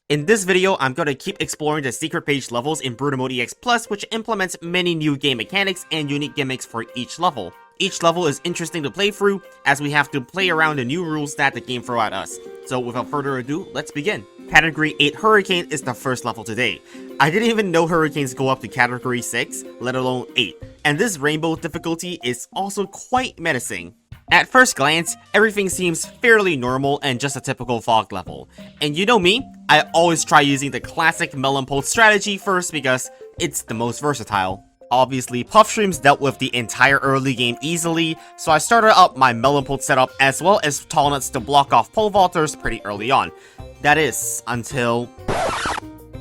In this video, I'm going to keep exploring the secret page levels in Brutal Mode EX Plus, which implements many new game mechanics and unique gimmicks for each level. Each level is interesting to play through, as we have to play around the new rules that the game throw at us. So without further ado, let's begin. Category 8 Hurricane is the first level today. I didn't even know hurricanes go up to Category 6, let alone 8, and this rainbow difficulty is also quite menacing. At first glance, everything seems fairly normal and just a typical fog level. And you know me, I always try using the classic Melon Pulse strategy first because it's the most versatile. Obviously, Puff Streams dealt with the entire early game easily, so I started up my Melon Pulse setup as well as Tall Nuts to block off Pole Vaulters pretty early on. That is, until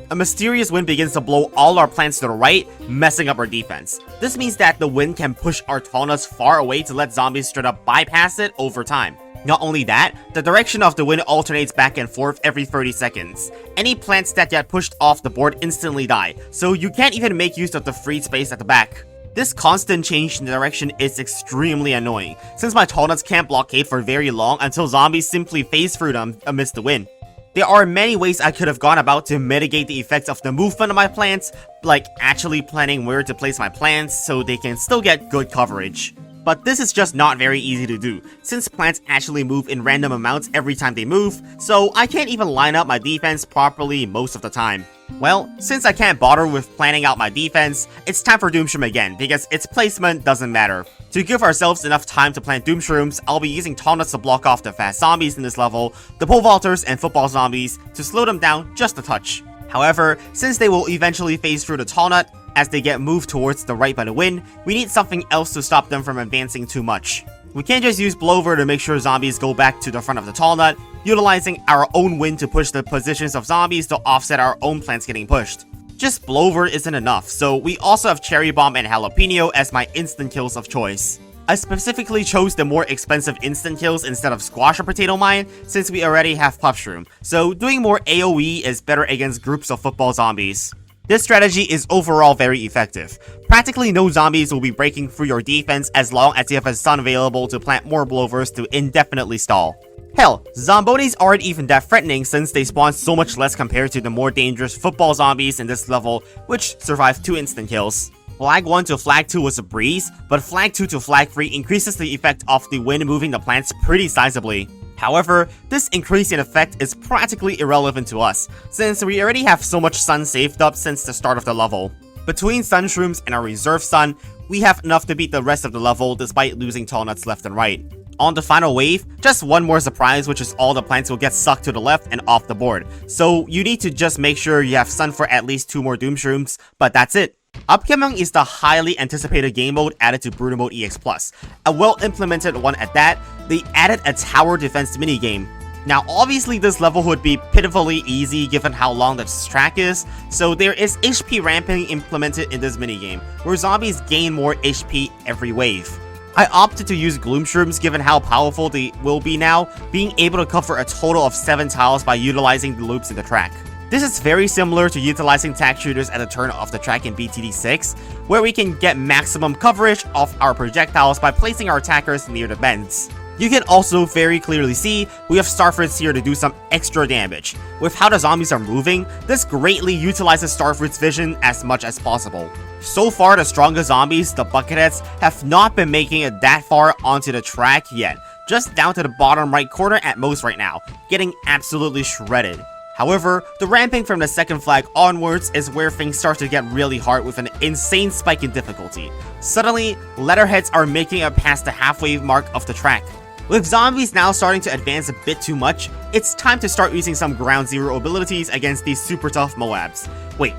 a mysterious wind begins to blow all our plants to the right, messing up our defense. This means that the wind can push our Tall Nuts far away to let zombies straight up bypass it over time. Not only that, the direction of the wind alternates back and forth every 30 seconds. Any plants that get pushed off the board instantly die, so you can't even make use of the free space at the back. This constant change in direction is extremely annoying, since my Tall Nuts can't blockade for very long until zombies simply phase through them amidst the wind. There are many ways I could have gone about to mitigate the effects of the movement of my plants, like actually planning where to place my plants so they can still get good coverage. But this is just not very easy to do, since plants actually move in random amounts every time they move, so I can't even line up my defense properly most of the time. Well, since I can't bother with planning out my defense, it's time for Doomshroom again, because its placement doesn't matter. To give ourselves enough time to plant Doomshrooms, I'll be using Tall Nuts to block off the fast zombies in this level, the Pole Vaulters and Football Zombies to slow them down just a touch. However, since they will eventually phase through the Tall Nut, as they get moved towards the right by the wind, we need something else to stop them from advancing too much. We can't just use Blowover to make sure zombies go back to the front of the Tall Nut, utilizing our own wind to push the positions of zombies to offset our own plants getting pushed. Just Blowover isn't enough, so we also have Cherry Bomb and Jalapeno as my instant kills of choice. I specifically chose the more expensive instant kills instead of Squash or Potato Mine, since we already have Puff Shroom, so doing more AoE is better against groups of football zombies. This strategy is overall very effective. Practically no zombies will be breaking through your defense as long as you have a stun available to plant more Blowovers to indefinitely stall. Hell, Zombonis aren't even that threatening since they spawn so much less compared to the more dangerous football zombies in this level, which survive 2 instant kills. Flag 1 to Flag 2 was a breeze, but Flag 2 to Flag 3 increases the effect of the wind moving the plants pretty sizably. However, this increase in effect is practically irrelevant to us, since we already have so much sun saved up since the start of the level. Between Sunshrooms and our reserve sun, we have enough to beat the rest of the level despite losing Tall Nuts left and right. On the final wave, just one more surprise, which is all the plants will get sucked to the left and off the board, so you need to just make sure you have sun for at least 2 more Doomshrooms, but that's it. Upcoming is the highly anticipated game mode added to Brutal Mode EX Plus, a well-implemented one at that. They added a tower defense minigame. Now obviously this level would be pitifully easy given how long this track is, so there is HP ramping implemented in this minigame, where zombies gain more HP every wave. I opted to use Gloom Shrooms given how powerful they will be now, being able to cover a total of 7 tiles by utilizing the loops in the track. This is very similar to utilizing tack shooters at the turn of the track in BTD6, where we can get maximum coverage of our projectiles by placing our attackers near the bends. You can also very clearly see we have Starfruits here to do some extra damage. With how the zombies are moving, this greatly utilizes Starfruit's vision as much as possible. So far, the strongest zombies, the Bucketheads, have not been making it that far onto the track yet, just down to the bottom right corner at most right now, getting absolutely shredded. However, the ramping from the second flag onwards is where things start to get really hard with an insane spike in difficulty. Suddenly, Letterheads are making it past the halfway mark of the track. With zombies now starting to advance a bit too much, it's time to start using some ground zero abilities against these super tough Moabs. Wait,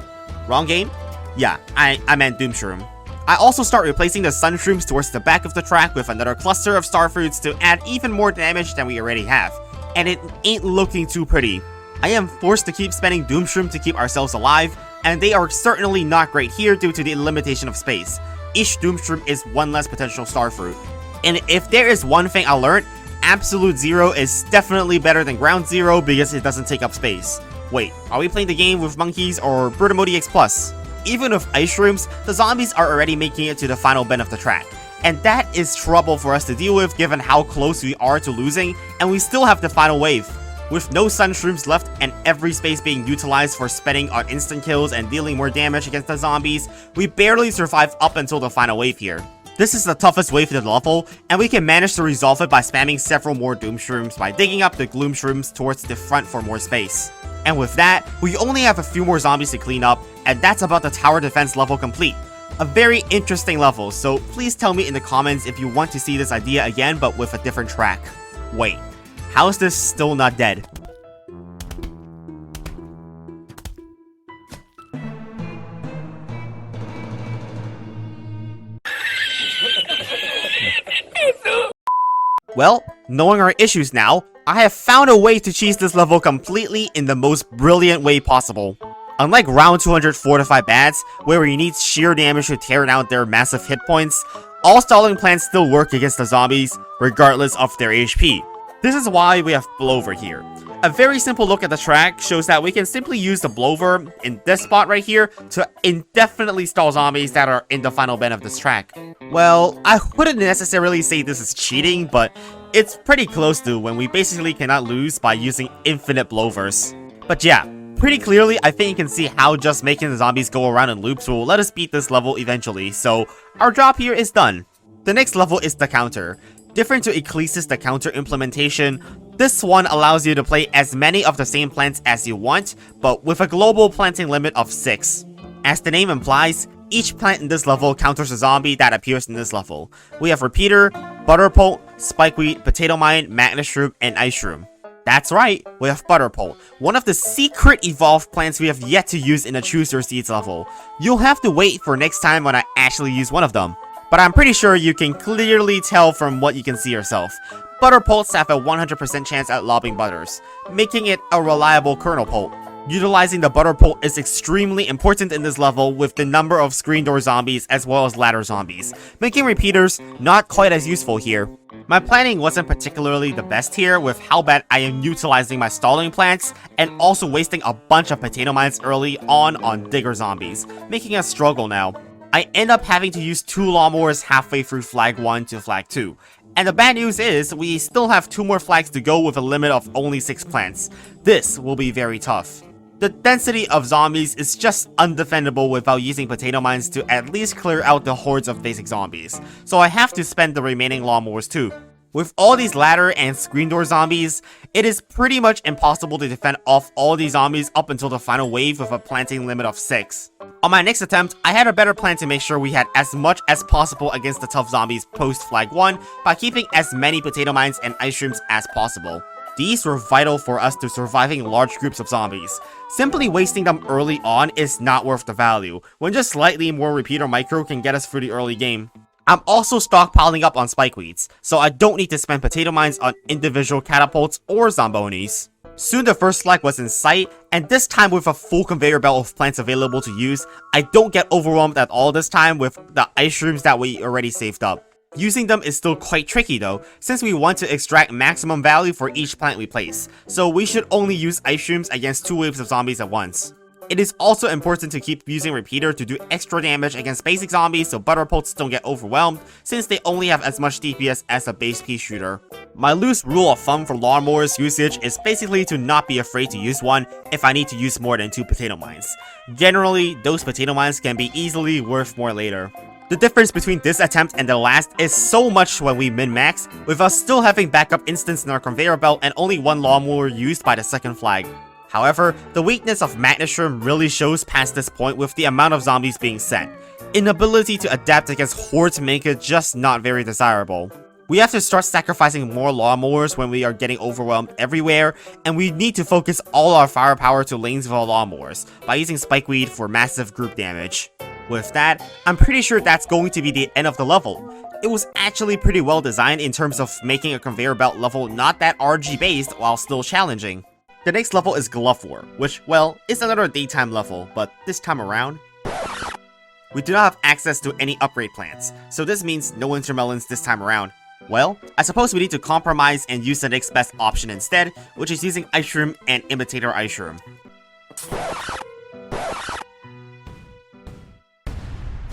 wrong game? Yeah, I meant Doomshroom. I also start replacing the Sunshrooms towards the back of the track with another cluster of Starfruits to add even more damage than we already have. And it ain't looking too pretty. I am forced to keep spending Doomshroom to keep ourselves alive, and they are certainly not great here due to the limitation of space. Each Doomshroom is one less potential Starfruit. And if there is one thing I learned, Absolute Zero is definitely better than Ground Zero because it doesn't take up space. Wait, are we playing the game with monkeys or Brutal Mode EX Plus? Even with Ice Shrooms, the zombies are already making it to the final bend of the track. And that is trouble for us to deal with given how close we are to losing, and we still have the final wave. With no sun shrooms left and every space being utilized for spending on instant kills and dealing more damage against the zombies, we barely survive up until the final wave here. This is the toughest wave in the level, and we can manage to resolve it by spamming several more Doom Shrooms by digging up the Gloom Shrooms towards the front for more space. And with that, we only have a few more zombies to clean up, and that's about the tower defense level complete. A very interesting level, so please tell me in the comments if you want to see this idea again but with a different track. Wait, how is this still not dead? Well, knowing our issues now, I have found a way to cheese this level completely in the most brilliant way possible. Unlike round 245 bats, where you need sheer damage to tear down their massive hit points, all stalling plans still work against the zombies, regardless of their HP. This is why we have Blower here. A very simple look at the track shows that we can simply use the Blower in this spot right here to indefinitely stall zombies that are in the final bend of this track. Well, I wouldn't necessarily say this is cheating, but it's pretty close to when we basically cannot lose by using infinite Blowers. But yeah, pretty clearly I think you can see how just making the zombies go around in loops will let us beat this level eventually, so our job here is done. The next level is the counter. Different to Ecclesia's the counter implementation, this one allows you to play as many of the same plants as you want, but with a global planting limit of 6. As the name implies, each plant in this level counters a zombie that appears in this level. We have Repeater, Butterpult, Spikeweed, Potato Mine, Magnet Shroom, and Ice Shroom. That's right, we have Butterpult, one of the secret evolved plants we have yet to use in a Choose Your Seeds level. You'll have to wait for next time when I actually use one of them. But I'm pretty sure you can clearly tell from what you can see yourself. Butterpults have a 100% chance at lobbing butters, making it a reliable kernel pult. Utilizing the Butterpult is extremely important in this level with the number of screen door zombies as well as ladder zombies, making repeaters not quite as useful here. My planning wasn't particularly the best here with how bad I am utilizing my stalling plants and also wasting a bunch of potato mines early on digger zombies, making us struggle now. I end up having to use 2 lawnmowers halfway through flag 1 to flag 2. And the bad news is, we still have 2 more flags to go with a limit of only 6 plants. This will be very tough. The density of zombies is just undefendable without using potato mines to at least clear out the hordes of basic zombies, so I have to spend the remaining lawnmowers too. With all these ladder and screen door zombies, it is pretty much impossible to defend off all these zombies up until the final wave with a planting limit of 6. On my next attempt, I had a better plan to make sure we had as much as possible against the tough zombies post flag 1 by keeping as many potato mines and ice shrooms as possible. These were vital for us to surviving large groups of zombies. Simply wasting them early on is not worth the value, when just slightly more repeater micro can get us through the early game. I'm also stockpiling up on spikeweeds, so I don't need to spend potato mines on individual catapults or zombonis. Soon the first flag was in sight, and this time with a full conveyor belt of plants available to use, I don't get overwhelmed at all this time with the ice shrooms that we already saved up. Using them is still quite tricky though, since we want to extract maximum value for each plant we place, so we should only use ice shrooms against 2 waves of zombies at once. It is also important to keep using Repeater to do extra damage against basic zombies so Butterpults don't get overwhelmed, since they only have as much DPS as a base pea shooter. My loose rule of thumb for lawnmowers usage is basically to not be afraid to use one if I need to use more than 2 potato mines. Generally, those potato mines can be easily worth more later. The difference between this attempt and the last is so much when we min-max, with us still having backup instants in our conveyor belt and only 1 lawnmower used by the second flag. However, the weakness of Magnet Shroom really shows past this point with the amount of zombies being sent. Inability to adapt against hordes make it just not very desirable. We have to start sacrificing more lawnmowers when we are getting overwhelmed everywhere, and we need to focus all our firepower to lanes of our lawnmowers by using Spikeweed for massive group damage. With that, I'm pretty sure that's going to be the end of the level. It was actually pretty well designed in terms of making a conveyor belt level not that RG based while still challenging. The next level is Glove War, which, well, is another daytime level, but this time around, we do not have access to any upgrade plants, so this means no Intermelons this time around. Well, I suppose we need to compromise and use the next best option instead, which is using Ice Shroom and Imitator Ice Shroom.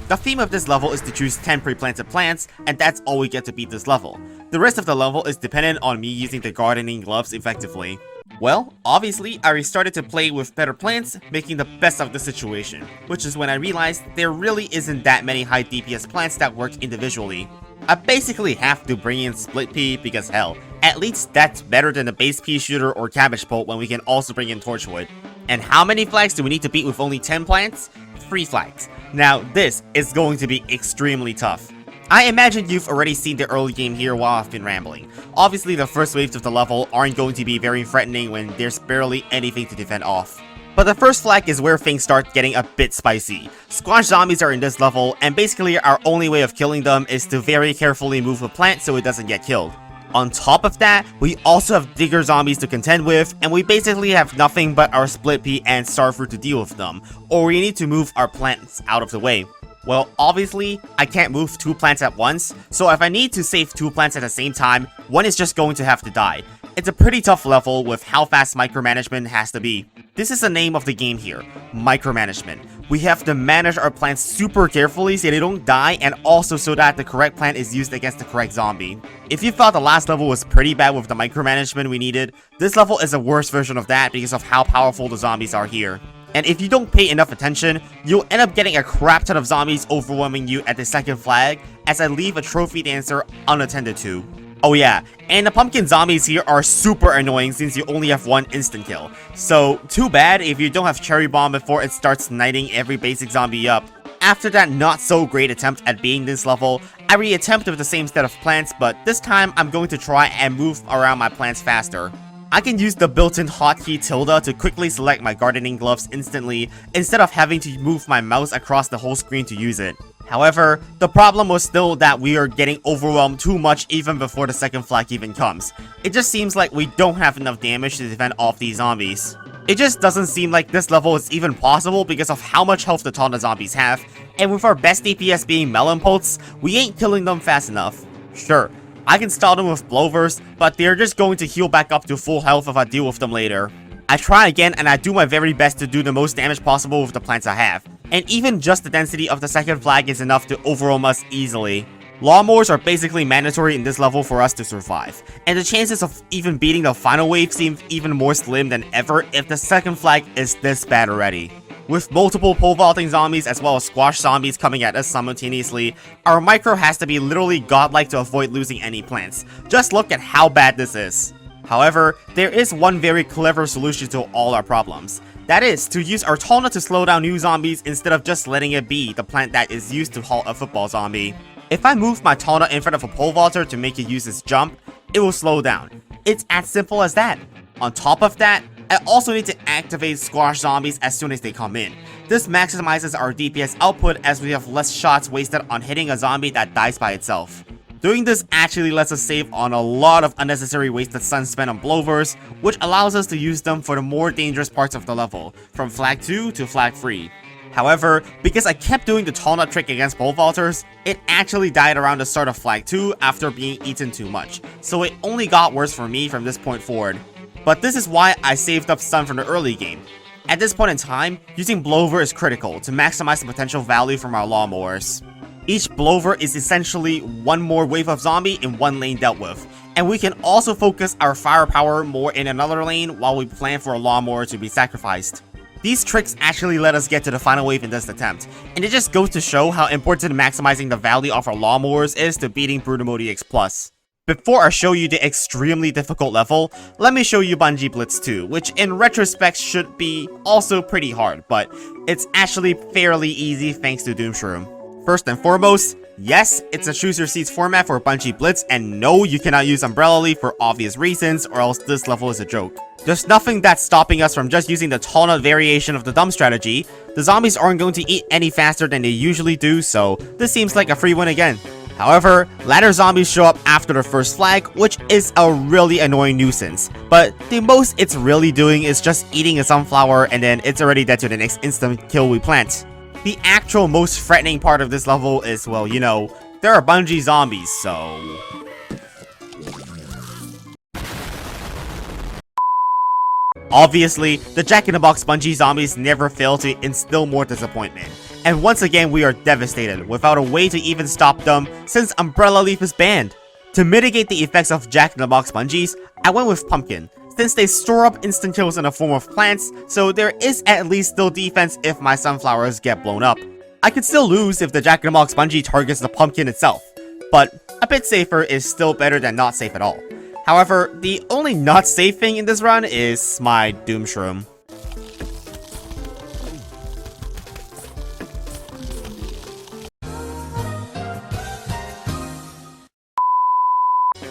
The theme of this level is to choose 10 pre-planted plants, and that's all we get to beat this level. The rest of the level is dependent on me using the gardening gloves effectively. Well, obviously, I restarted to play with better plants, making the best of the situation, which is when I realized there really isn't that many high DPS plants that work individually. I basically have to bring in Split Pea because hell, at least that's better than the base pea shooter or cabbage pole when we can also bring in Torchwood. And how many flags do we need to beat with only 10 plants? 3 flags. Now this is going to be extremely tough. I imagine you've already seen the early game here while I've been rambling. Obviously the first waves of the level aren't going to be very threatening when there's barely anything to defend off. But the first flag is where things start getting a bit spicy. Squash zombies are in this level, and basically our only way of killing them is to very carefully move a plant so it doesn't get killed. On top of that, we also have digger zombies to contend with, and we basically have nothing but our Split Pea and Starfruit to deal with them, or we need to move our plants out of the way. Well, obviously, I can't move 2 plants at once, so if I need to save 2 plants at the same time, one is just going to have to die. It's a pretty tough level with how fast micromanagement has to be. This is the name of the game here, micromanagement. We have to manage our plants super carefully so they don't die, and also so that the correct plant is used against the correct zombie. If you thought the last level was pretty bad with the micromanagement we needed, this level is a worse version of that because of how powerful the zombies are here. And if you don't pay enough attention, you'll end up getting a crap ton of zombies overwhelming you at the second flag, as I leave a trophy dancer unattended to. Oh yeah, and the pumpkin zombies here are super annoying since you only have 1 instant kill. So, too bad if you don't have Cherry Bomb before it starts knighting every basic zombie up. After that not so great attempt at beating this level, I re-attempt with the same set of plants, but this time I'm going to try and move around my plants faster. I can use the built-in hotkey tilde to quickly select my gardening gloves instantly, instead of having to move my mouse across the whole screen to use it. However, the problem was still that we are getting overwhelmed too much even before the second flag even comes. It just seems like we don't have enough damage to defend off these zombies. It just doesn't seem like this level is even possible because of how much health the Taunt zombies have, and with our best DPS being Melon Pulse, we ain't killing them fast enough. Sure, I can stall them with Blowers, but they're just going to heal back up to full health if I deal with them later. I try again and I do my very best to do the most damage possible with the plants I have, and even just the density of the second flag is enough to overwhelm us easily. Lawnmowers are basically mandatory in this level for us to survive, and the chances of even beating the final wave seem even more slim than ever if the second flag is this bad already. With multiple pole vaulting zombies as well as squash zombies coming at us simultaneously, our micro has to be literally godlike to avoid losing any plants. Just look at how bad this is. However, there is one very clever solution to all our problems. That is, to use our Taunt to slow down new zombies instead of just letting it be the plant that is used to halt a football zombie. If I move my Taunt in front of a pole vaulter to make it use its jump, it will slow down. It's as simple as that. On top of that, I also need to activate squash zombies as soon as they come in. This maximizes our DPS output as we have less shots wasted on hitting a zombie that dies by itself. Doing this actually lets us save on a lot of unnecessary wasted sun spent on blowers, which allows us to use them for the more dangerous parts of the level, from flag 2 to flag 3. However, because I kept doing the Taunt trick against pole vaulters, it actually died around the start of flag 2 after being eaten too much, so it only got worse for me from this point forward. But this is why I saved up stun from the early game. At this point in time, using Blower is critical to maximize the potential value from our lawnmowers. Each Blower is essentially one more wave of zombie in one lane dealt with, and we can also focus our firepower more in another lane while we plan for a lawnmower to be sacrificed. These tricks actually let us get to the final wave in this attempt, and it just goes to show how important maximizing the value of our lawnmowers is to beating Brute Mode EX+. Before I show you the extremely difficult level, let me show you Bungee Blitz 2, which in retrospect should be also pretty hard, but it's actually fairly easy thanks to Doomshroom. First and foremost, yes, it's a choose your seats format for Bungee Blitz, and no, you cannot use Umbrella Leaf for obvious reasons, or else this level is a joke. There's nothing that's stopping us from just using the Taunt variation of the dumb strategy. The zombies aren't going to eat any faster than they usually do, so this seems like a free win again. However, ladder zombies show up after the first flag, which is a really annoying nuisance. But the most it's really doing is just eating a sunflower and then it's already dead to the next instant kill we plant. The actual most threatening part of this level is, well, you know, there are Bungee zombies, so... Obviously, the Jack-in-the-Box Bungee zombies never fail to instill more disappointment. And once again, we are devastated, without a way to even stop them, since Umbrella Leaf is banned. To mitigate the effects of Jack-in-the-Box Bungees, I went with Pumpkin, since they store up instant kills in the form of plants, so there is at least still defense if my sunflowers get blown up. I could still lose if the Jack-in-the-Box Bungee targets the pumpkin itself, but a bit safer is still better than not safe at all. However, the only not safe thing in this run is my Doom Shroom.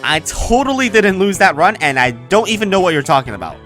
I totally didn't lose that run, and I don't even know what you're talking about.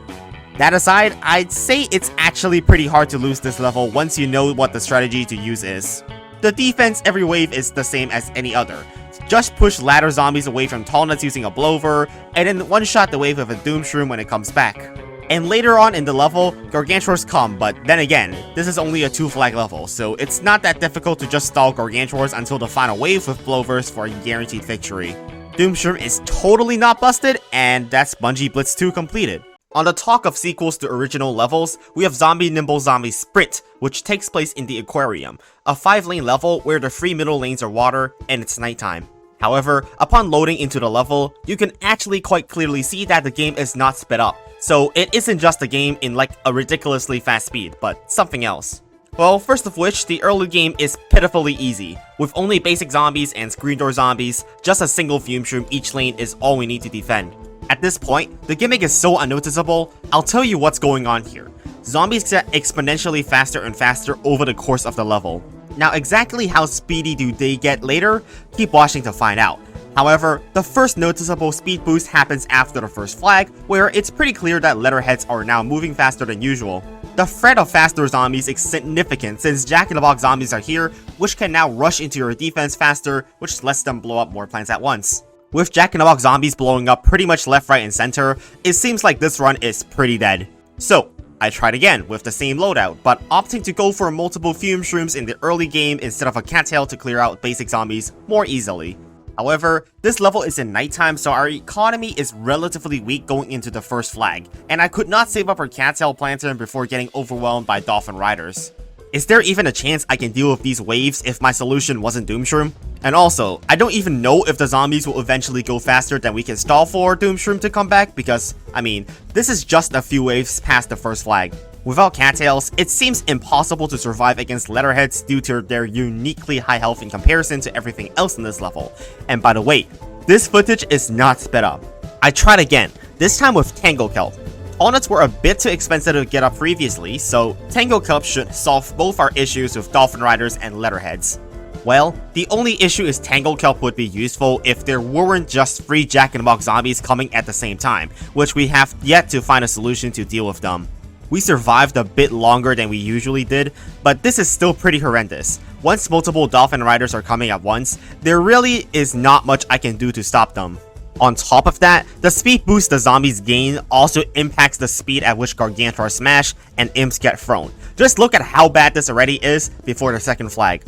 That aside, I'd say it's actually pretty hard to lose this level once you know what the strategy to use is. The defense every wave is the same as any other. Just push ladder zombies away from tall nuts using a blower, and then one-shot the wave with a Doom Shroom when it comes back. And later on in the level, Gargantuars come, but then again, this is only a 2-flag level, so it's not that difficult to just stall Gargantuars until the final wave with blowers for a guaranteed victory. Doom Shroom is totally not busted, and that's Bungee Blitz 2 completed. On the talk of sequels to original levels, we have Zombie Nimble Zombie Sprint, which takes place in the aquarium, a 5-lane level where the 3 middle lanes are water, and it's nighttime. However, upon loading into the level, you can actually quite clearly see that the game is not sped up, so it isn't just a game in like a ridiculously fast speed, but something else. Well, first of which, the early game is pitifully easy. With only basic zombies and screen door zombies, just a single Fume Shroom each lane is all we need to defend. At this point, the gimmick is so unnoticeable, I'll tell you what's going on here. Zombies get exponentially faster and faster over the course of the level. Now exactly how speedy do they get later? Keep watching to find out. However, the first noticeable speed boost happens after the first flag, where it's pretty clear that letterheads are now moving faster than usual. The threat of faster zombies is significant since Jack-in-the-Box zombies are here, which can now rush into your defense faster, which lets them blow up more plants at once. With Jack-in-the-Box zombies blowing up pretty much left, right, and center, it seems like this run is pretty dead. So, I tried again with the same loadout, but opting to go for multiple Fume Shrooms in the early game instead of a cattail to clear out basic zombies more easily. However, this level is in nighttime, so our economy is relatively weak going into the first flag, and I could not save up our cattail planter before getting overwhelmed by dolphin riders. Is there even a chance I can deal with these waves if my solution wasn't Doom Shroom? And also, I don't even know if the zombies will eventually go faster than we can stall for Doom Shroom to come back because, I mean, this is just a few waves past the first flag. Without cattails, it seems impossible to survive against letterheads due to their uniquely high health in comparison to everything else in this level. And by the way, this footage is not sped up. I tried again, this time with Tango Kelp. Allnuts were a bit too expensive to get up previously, so Tango Kelp should solve both our issues with Dolphin Riders and letterheads. Well, the only issue is Tango Kelp would be useful if there weren't just 3 Jack-in-the-Box zombies coming at the same time, which we have yet to find a solution to deal with them. We survived a bit longer than we usually did, but this is still pretty horrendous. Once multiple Dolphin Riders are coming at once, there really is not much I can do to stop them. On top of that, the speed boost the zombies gain also impacts the speed at which Gargantuars smash and imps get thrown. Just look at how bad this already is before the second flag.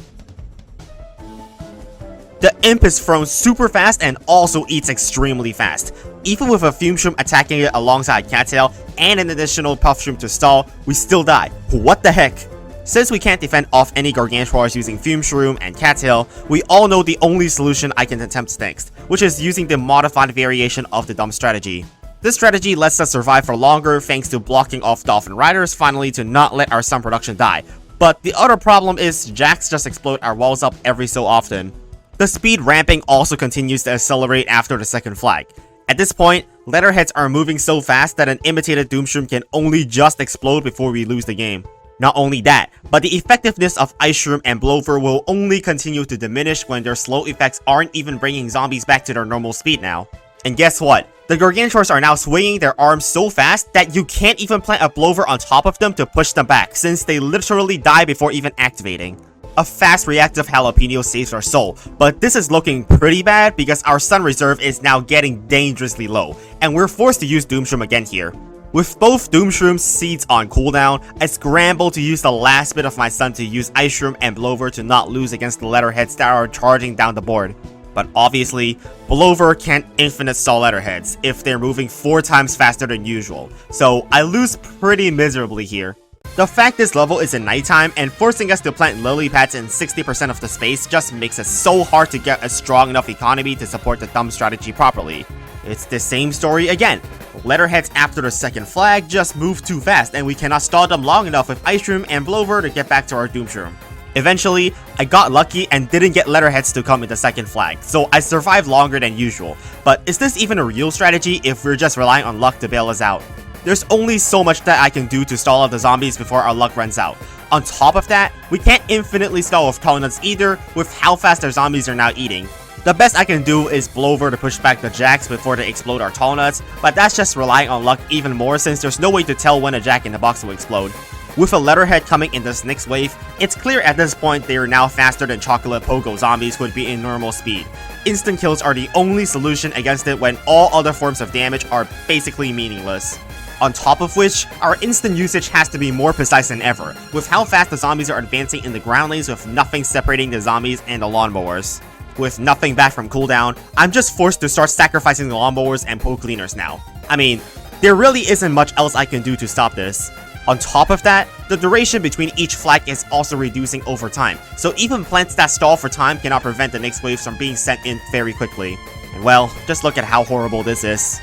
The imp is thrown super fast and also eats extremely fast. Even with a Fume Shroom attacking it alongside Cattail and an additional Puff Shroom to stall, we still die. What the heck? Since we can't defend off any Gargantuars using Fume Shroom and Cattail, we all know the only solution I can attempt next, which is using the modified variation of the dump strategy. This strategy lets us survive for longer thanks to blocking off Dolphin Riders finally to not let our sun production die. But the other problem is Jacks just explode our walls up every so often. The speed ramping also continues to accelerate after the second flag. At this point, letterheads are moving so fast that an imitated Doom Shroom can only just explode before we lose the game. Not only that, but the effectiveness of Ice Shroom and Blover will only continue to diminish when their slow effects aren't even bringing zombies back to their normal speed now. And guess what? The Gargantuars are now swinging their arms so fast that you can't even plant a Blover on top of them to push them back since they literally die before even activating. A fast reactive jalapeno saves our soul, but this is looking pretty bad because our sun reserve is now getting dangerously low, and we're forced to use Doom Shroom again here. With both Doom Shroom seeds on cooldown, I scramble to use the last bit of my sun to use Ice Shroom and Blover to not lose against the letterheads that are charging down the board. But obviously, Blover can't infinite stall letterheads if they're moving 4 times faster than usual, so I lose pretty miserably here. The fact this level is in nighttime and forcing us to plant lily pads in 60% of the space just makes it so hard to get a strong enough economy to support the dump strategy properly. It's the same story again. Letterheads after the second flag just move too fast, and we cannot stall them long enough with Ice Shroom and Blover to get back to our Doom Shroom. Eventually, I got lucky and didn't get Letterheads to come in the second flag, so I survived longer than usual. But is this even a real strategy if we're just relying on luck to bail us out? There's only so much that I can do to stall out the zombies before our luck runs out. On top of that, we can't infinitely stall with Tall Nuts either, with how fast our zombies are now eating. The best I can do is Blover to push back the Jacks before they explode our Tall Nuts, but that's just relying on luck even more since there's no way to tell when a Jack in the Box will explode. With a Letterhead coming in this next wave, it's clear at this point they are now faster than Chocolate Pogo zombies would be in normal speed. Instant kills are the only solution against it when all other forms of damage are basically meaningless. On top of which, our instant usage has to be more precise than ever, with how fast the zombies are advancing in the ground lanes with nothing separating the zombies and the lawnmowers. With nothing back from cooldown, I'm just forced to start sacrificing the lawnmowers and pole cleaners now. I mean, there really isn't much else I can do to stop this. On top of that, the duration between each flag is also reducing over time, so even plants that stall for time cannot prevent the next waves from being sent in very quickly. And well, just look at how horrible this is.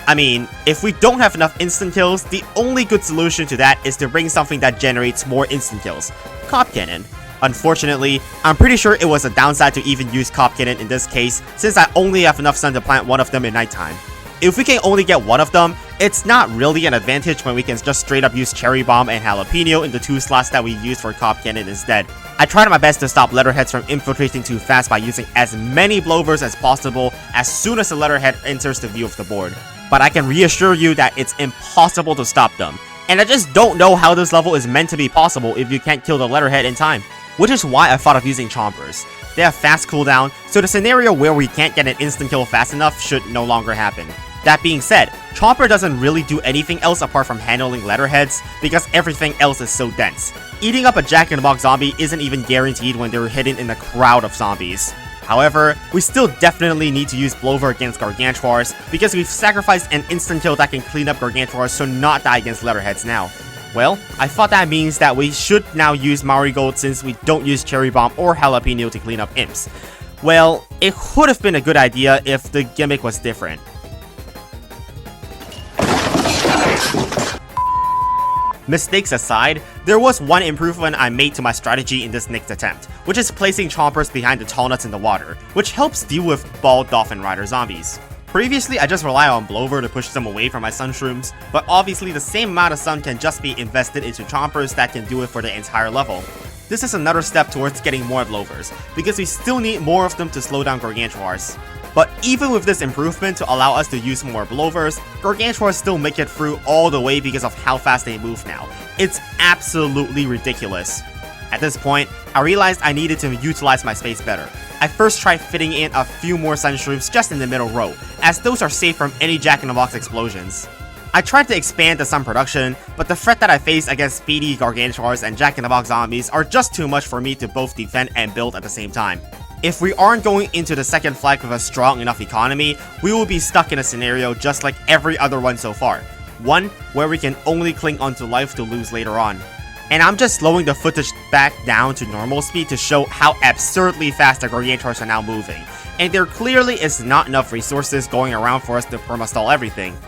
I mean, if we don't have enough instant kills, the only good solution to that is to bring something that generates more instant kills. Cop Cannon. Unfortunately, I'm pretty sure it was a downside to even use Cop Cannon in this case, since I only have enough sun to plant one of them in nighttime. If we can only get one of them, it's not really an advantage when we can just straight up use Cherry Bomb and Jalapeno in the 2 slots that we used for Cop Cannon instead. I tried my best to stop Letterheads from infiltrating too fast by using as many Blovers as possible as soon as the Letterhead enters the view of the board. But I can reassure you that it's impossible to stop them. And I just don't know how this level is meant to be possible if you can't kill the Letterhead in time. Which is why I thought of using Chompers. They have fast cooldown, so the scenario where we can't get an instant kill fast enough should no longer happen. That being said, Chomper doesn't really do anything else apart from handling Letterheads because everything else is so dense. Eating up a Jack-in-the-Box zombie isn't even guaranteed when they're hidden in a crowd of zombies. However, we still definitely need to use Blover against Gargantuars because we've sacrificed an instant kill that can clean up Gargantuars so not die against Letterheads now. Well, I thought that means that we should now use Marigold since we don't use Cherry Bomb or Jalapeno to clean up imps. Well, it would have been a good idea if the gimmick was different. Mistakes aside, there was one improvement I made to my strategy in this next attempt, which is placing Chompers behind the Tall Nuts in the water, which helps deal with Bald Dolphin Rider zombies. Previously, I just rely on Blover to push them away from my Sun Shrooms, but obviously the same amount of sun can just be invested into Chompers that can do it for the entire level. This is another step towards getting more Blovers, because we still need more of them to slow down Gargantuars. But even with this improvement to allow us to use more Blovers, Gargantuars still make it through all the way because of how fast they move now. It's absolutely ridiculous. At this point, I realized I needed to utilize my space better. I first tried fitting in a few more Sun Shrooms just in the middle row, as those are safe from any Jack-in-the-Box explosions. I tried to expand the sun production, but the threat that I face against speedy Gargantuars and Jack-in-the-Box zombies are just too much for me to both defend and build at the same time. If we aren't going into the second flag with a strong enough economy, we will be stuck in a scenario just like every other one so far. One where we can only cling onto life to lose later on. And I'm just slowing the footage back down to normal speed to show how absurdly fast the Gargantuars are now moving. And there clearly is not enough resources going around for us to permastall everything.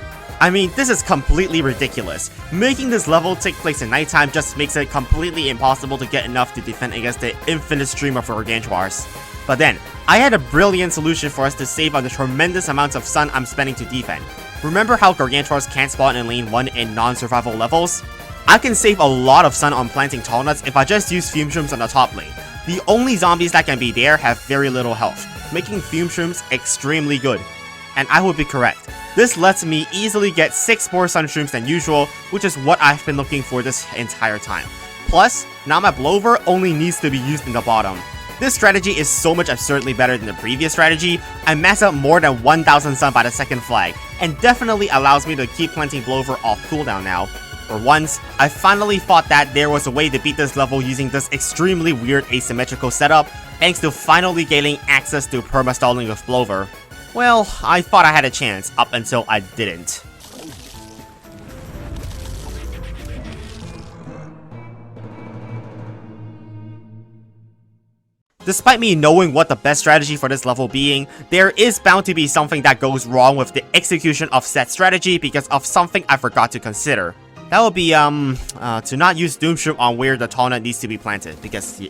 I mean, this is completely ridiculous. Making this level take place in nighttime just makes it completely impossible to get enough to defend against the infinite stream of Gargantuars. But then, I had a brilliant solution for us to save on the tremendous amounts of sun I'm spending to defend. Remember how Gargantuars can't spawn in lane 1 in non-survival levels? I can save a lot of sun on planting Tall Nuts if I just use Fume Shrooms on the top lane. The only zombies that can be there have very little health, making Fume Shrooms extremely good. And I would be correct. This lets me easily get 6 more Sun Shrooms than usual, which is what I've been looking for this entire time. Plus, now my Blover only needs to be used in the bottom. This strategy is so much absurdly better than the previous strategy. I max out more than 1000 sun by the second flag, and definitely allows me to keep planting Blover off cooldown now. For once, I finally thought that there was a way to beat this level using this extremely weird asymmetrical setup, thanks to finally gaining access to permastalling with Blover. Well, I thought I had a chance, up until I didn't. Despite me knowing what the best strategy for this level being, there is bound to be something that goes wrong with the execution of said strategy because of something I forgot to consider. That would be, to not use Doomshroom on where the tall nut needs to be planted, because,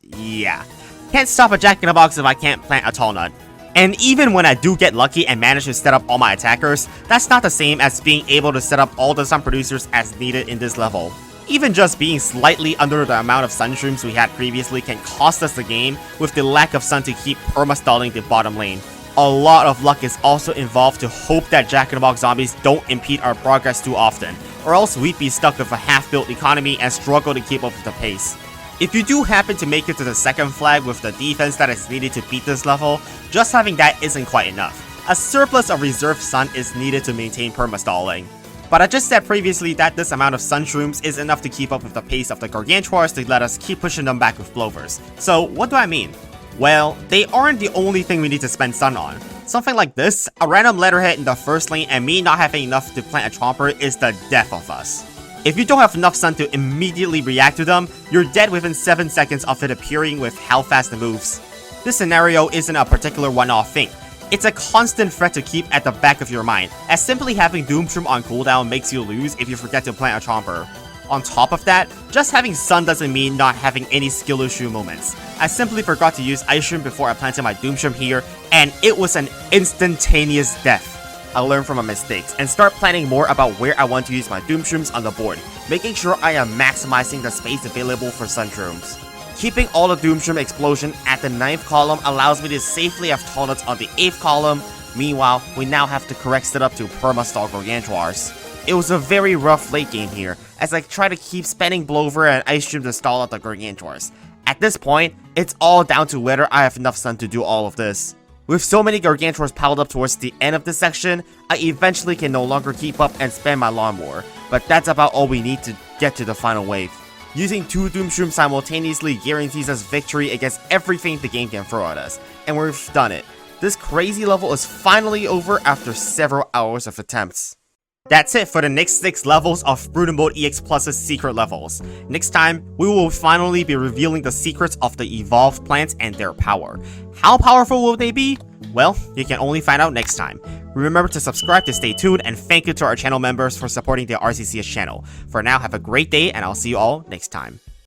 yeah. Can't stop a Jack-in-the-Box if I can't plant a tall nut. And even when I do get lucky and manage to set up all my attackers, that's not the same as being able to set up all the sun producers as needed in this level. Even just being slightly under the amount of sun shrooms we had previously can cost us the game with the lack of sun to keep perma-stalling the bottom lane. A lot of luck is also involved to hope that Jack-in-the-Box zombies don't impede our progress too often, or else we'd be stuck with a half-built economy and struggle to keep up with the pace. If you do happen to make it to the second flag with the defense that is needed to beat this level, just having that isn't quite enough. A surplus of reserve sun is needed to maintain perma-stalling. But I just said previously that this amount of sun shrooms is enough to keep up with the pace of the Gargantuars to let us keep pushing them back with Blowers. So what do I mean? Well, they aren't the only thing we need to spend sun on. Something like this, a random letterhead in the first lane and me not having enough to plant a Chomper is the death of us. If you don't have enough sun to immediately react to them, you're dead within 7 seconds of it appearing with how fast it moves. This scenario isn't a particular one-off thing. It's a constant threat to keep at the back of your mind, as simply having Doomshroom on cooldown makes you lose if you forget to plant a Chomper. On top of that, just having sun doesn't mean not having any skill issue moments. I simply forgot to use Ice Shroom before I planted my Doomshroom here, and it was an instantaneous death. I learned from my mistakes and start planning more about where I want to use my Doomshrooms on the board, making sure I am maximizing the space available for Sun Shrooms. Keeping all the Doomshroom explosion at the 9th column allows me to safely have tall nuts on the 8th column. Meanwhile, we now have the correct setup to perma-stall Gargantuars. It was a very rough late game here, as I try to keep spamming Blover and Ice Stream to stall out the Gargantuars. At this point, it's all down to whether I have enough sun to do all of this. With so many Gargantuars piled up towards the end of this section, I eventually can no longer keep up and spam my lawnmower, but that's about all we need to get to the final wave. Using 2 Doomshrooms simultaneously guarantees us victory against everything the game can throw at us, and we've done it. This crazy level is finally over after several hours of attempts. That's it for the next 6 levels of Brutal Mode EX Plus's secret levels. Next time, we will finally be revealing the secrets of the evolved plants and their power. How powerful will they be? Well, you can only find out next time. Remember to subscribe to stay tuned, and thank you to our channel members for supporting the RCCH channel. For now, have a great day, and I'll see you all next time.